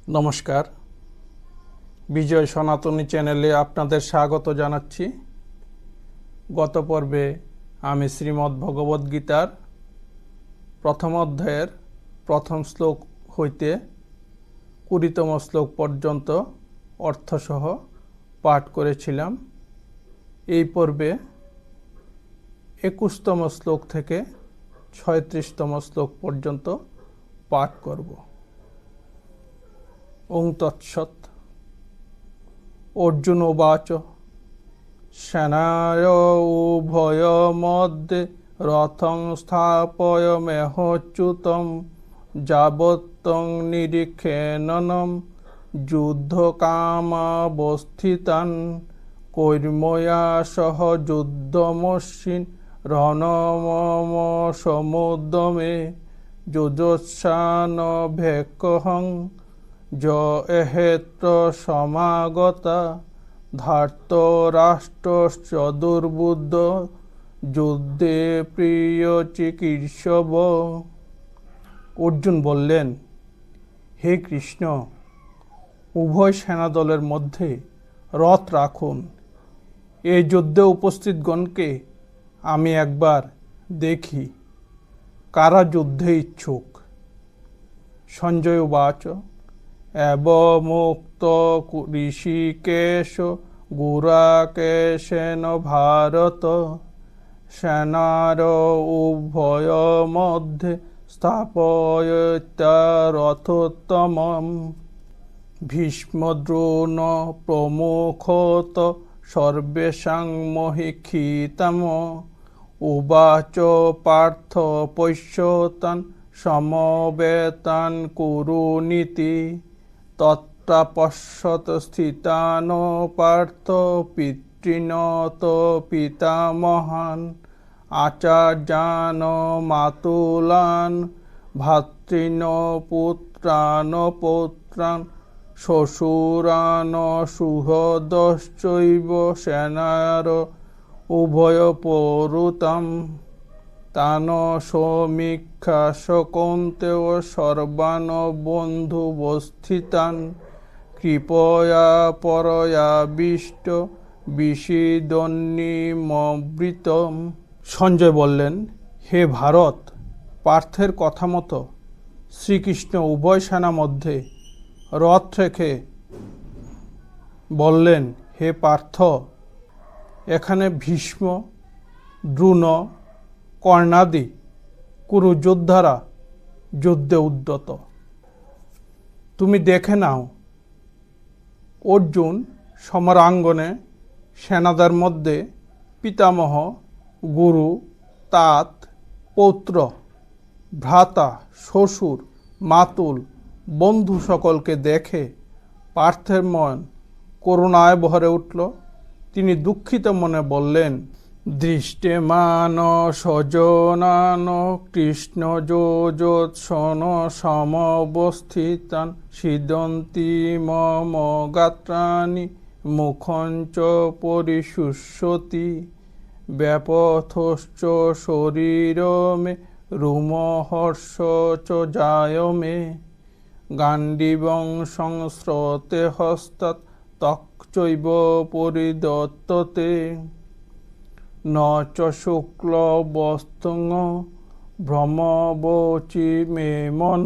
নমস্কার, বিজয় সনাতনী চ্যানেলে আপনাদের স্বাগত জানাচ্ছি। গত পর্বে আমি শ্রীমদ্ ভগবদ্গীতার প্রথম অধ্যায়ের প্রথম শ্লোক হইতে 20তম শ্লোক পর্যন্ত অর্থসহ পাঠ করেছিলাম। এই পর্বে 21তম শ্লোক থেকে 36তম শ্লোক পর্যন্ত পাঠ করব। ওং তৎসৎ। অর্জুন উবাচ সেনায় উভয় মধ্যে রথং স্থাপয়মেহচ্যুতং যাবত্তং নিরীক্ষেননম যুদ্ধকামাবস্থিতান কৈর্ময়া সহ যুদ্ধমস্মিন রণমম সমুদ্যমে যুজোৎসান ভেক্কহং এহেত্র সমাগতা ধার্তরাষ্ট্রশ্চ দুর্বুদ্ধ যুদ্ধে প্রিয় চিকিৎসব। অর্জুন বললেন, হে কৃষ্ণ, উভয় সেনাদলের মধ্যে রথ রাখুন। এই যুদ্ধে উপস্থিতগণকে আমি একবার দেখি, কারা যুদ্ধে ইচ্ছুক। সঞ্জয় উবাচ এবমুক্ত ঋষিকেশ গুরাকেশেন ভারত সেনার উভয় মধ্যে স্থাপয়ত্যা রথোত্তমম ভীষ্মদ্রোণ প্রমুখত সর্বেষাং মহিক্ষিতম উবাচ পার্থ পশ্যতান সমবেতান কুরুনীতি তত্রাপশ্যত স্থিতান পার্থ পিতৃণত পিতামহান আচার্যান মাতুলান ভ্রাতৃন পুত্রান পৌত্রান শ্বশুরান সুহৃদশ্চৈব সেনার উভয় পৌরুতাম তান সমীক্ষাস কৌন্তেয় সর্বান বন্ধুবস্থিতান কৃপয়া পরয়াবিষ্ট বিষিদন্নিমবৃতম। সঞ্জয় বললেন, হে ভারত, পার্থের কথা মতো শ্রীকৃষ্ণ উভয় সেনা মধ্যে রথ রেখে বললেন, হে পার্থ, এখানে ভীষ্ম, দ্রোণ, কর্ণাদি কুরু যোদ্ধারা যুদ্ধে উদ্যত। তুমি দেখে নাও। অর্জুন সমরাঙ্গনে সেনাদের মধ্যে পিতামহ, গুরু, তাত, পৌত্র, ভ্রাতা, শ্বশুর, মাতুল, বন্ধু সকলকে দেখে পার্থের মন করুণায় ভরে উঠল। তিনি দুঃখিত মনে বললেন, দৃষ্টেমান স্বজনান কৃষ্ণ যোজৎসন সমবস্থিতান সিদন্তি মম গাত্রাণি মুখঞ্চ পরিশুষ্যতি ব্যাপথশ্চ শরীর মে রুমহর্ষ চ জায় মে গাণ্ডীবং সংস্রতে হস্তাৎ তক্চৈব পরিদত্ততে ন চ শুক্ল বস্তুং ভ্রমবচি মে মন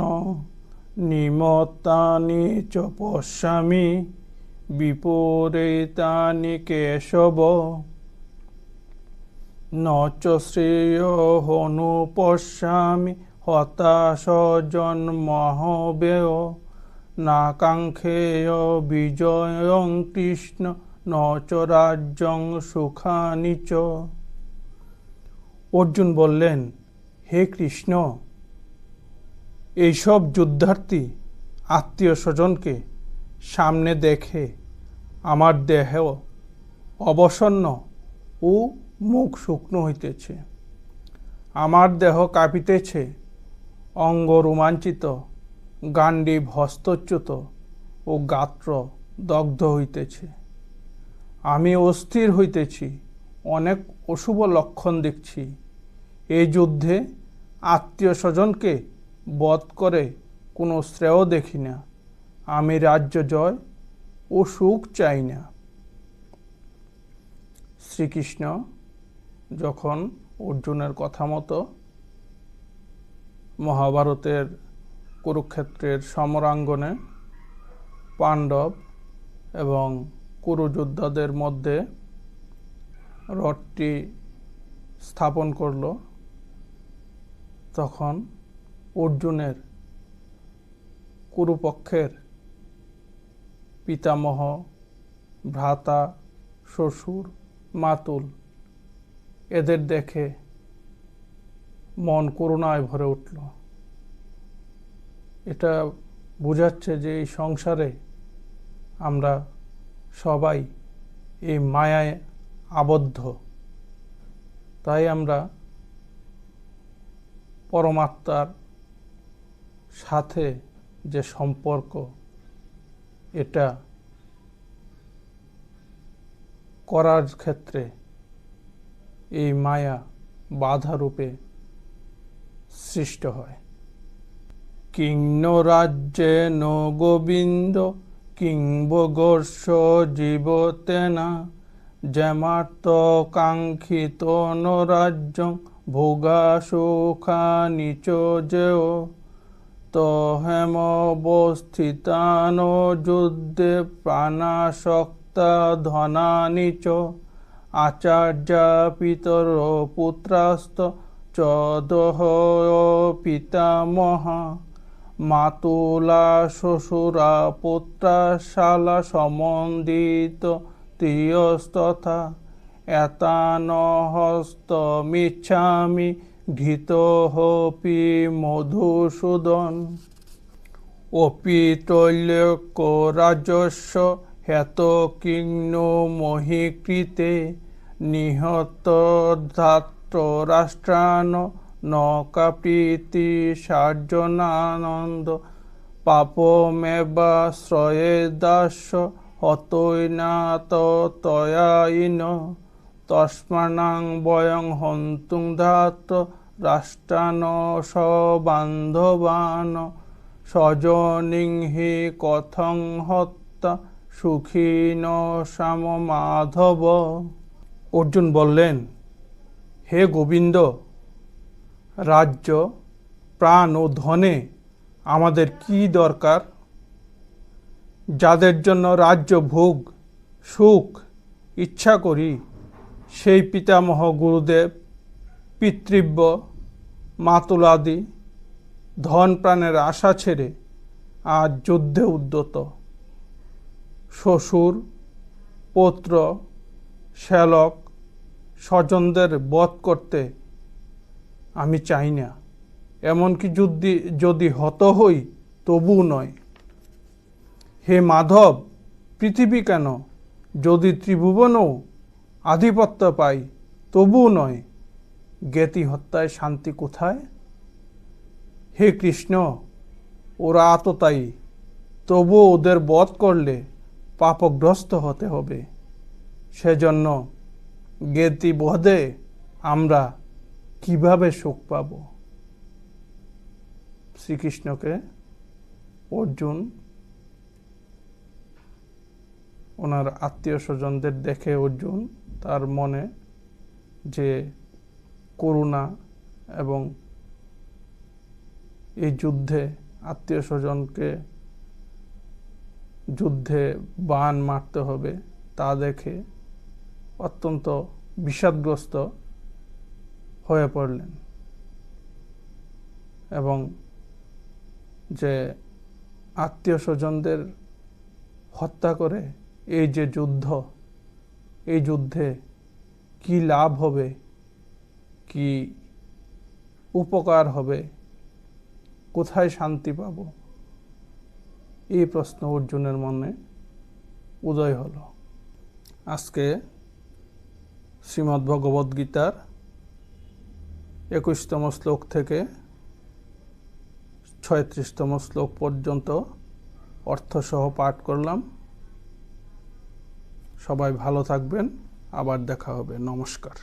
নিমত্তানি চ পশ্যামি বিপরীতানি কেশব ন চ শ্রেয়োহনুপশ্যামি হতাশজন্মহব্যয় না কাঙ্ক্ষেয় বিজয়ং কৃষ্ণ ন চ রাজ্যং সুখানি চ। অর্জুন বললেন, হে কৃষ্ণ, এইসব যুদ্ধার্থী আত্মীয় স্বজনকে সামনে দেখে আমার দেহ অবসন্ন ও মুখ শুকনো হইতেছে, আমার দেহ কাঁপিতেছে, অঙ্গ রোমাঞ্চিত, গাণ্ডীব হস্তচ্যুত ও গাত্র দগ্ধ হইতেছে। আমি অস্থির হইতেছি, অনেক অশুভ লক্ষণ দেখছি। এই যুদ্ধে আত্মীয় স্বজনকে বধ করে কোনো শ্রেয় দেখি না। আমি রাজ্য জয় ও সুখ চাই না। শ্রীকৃষ্ণ যখন অর্জুনের কথা মতো মহাভারতের কুরুক্ষেত্রের সমরাঙ্গনে পাণ্ডব এবং কুরু যোদ্ধাদের মধ্যে রথটি স্থাপন করল, তখন অর্জুনের কুরুপক্ষের পিতামহ, ভ্রাতা, শ্বশুর, মাতুল এদের দেখে মন করুণায় ভরে উঠল। এটা বোঝাচ্ছে যে এই সংসারে আমরা সবাই এই মায়ায় আবদ্ধ। তাই আমরা পরমাত্মার সাথে যে সম্পর্ক, এটা করার ক্ষেত্রে এই মায়া বাধারূপে সৃষ্ট হয়। কিং নো রাজ্যে নো গোবিন্দ কিং ভোগস্য জীবতেনা জ্যামার্ত কাঙ্ক্ষিত নো রাজ্যং ভোগা সুখা নিচ যেও তহেমবস্থিতানো যুদ্ধে প্রাণাসক্তা ধনানি চ আচার্যা পিতর পুত্রাস্ত চদহ পিতামহা মাতুলা শ্বশুরা পুত্রা শালা সম্বন্ধিত তিয়স্তথা এতানহস্তমিচ্ছামি ঘৃতোপি মধুসূদন অপি ত্রৈলোক্য রাজস্ব হেত কিন্নো মহীকৃতে নিহত ধাত্র রাষ্ট্রান ন কাপ্রীতি সার্জনানন্দ পাপমেবাশ্রয়ে দাস্য হতৈনাত তয়াইন তস্মানাং বয়ং হন্তুং ধাত্র রাষ্ট্রান সবান্ধবান স্বজনিং হি কথং হত্যা সুখীন শ্যাম মাধব। অর্জুন বললেন, হে গোবিন্দ, রাজ্য, প্রাণ ও ধনে আমাদের কি দরকার? যাদের জন্য রাজ্য ভোগ সুখ ইচ্ছা করি সেই পিতামহ গুরুদেব, পিতৃব্য, মাতুলাদি ধন প্রাণের আশা ছেড়ে আজ যুদ্ধে উদ্যত। শ্বশুর, পৌত্র, শ্যালক, স্বজনদের বধ করতে আমি চাই না। এমনকি যদি হত হই তবু নয়। হে মাধব, পৃথিবী কেন, যদি ত্রিভুবনও আধিপত্য পাই তবু নয়। জ্ঞাতি হত্যায় শান্তি কোথায়? হে কৃষ্ণ, ওরা আততায়ী, তবু ওদের বধ করলে পাপগ্রস্ত হতে হবে। সেজন্য জ্ঞাতি বধে আমরা কিভাবে সুখ পাব? শ্রীকৃষ্ণকে অর্জুন ওনার আত্মীয় স্বজনদের দেখে অর্জুন তার মনে যে করুণা এবং এই যুদ্ধে আত্মীয় স্বজনকে যুদ্ধে বাণ মারতে হবে তা দেখে অত্যন্ত বিষাদগ্রস্ত হয়ে পড়লেন এবং যে আত্মীয় স্বজনদের হত্যা করে এই যে যুদ্ধ, এই যুদ্ধে কি লাভ হবে, কি উপকার হবে, কোথায় শান্তি পাব, এই প্রশ্ন অর্জুনের মনে উদয় হলো। আজকে শ্রীমদ্ভগবদ্গীতার 21তম শ্লোক থেকে 36তম শ্লোক পর্যন্ত অর্থসহ পাঠ করলাম। সবাই ভালো থাকবেন, আবার দেখা হবে। নমস্কার।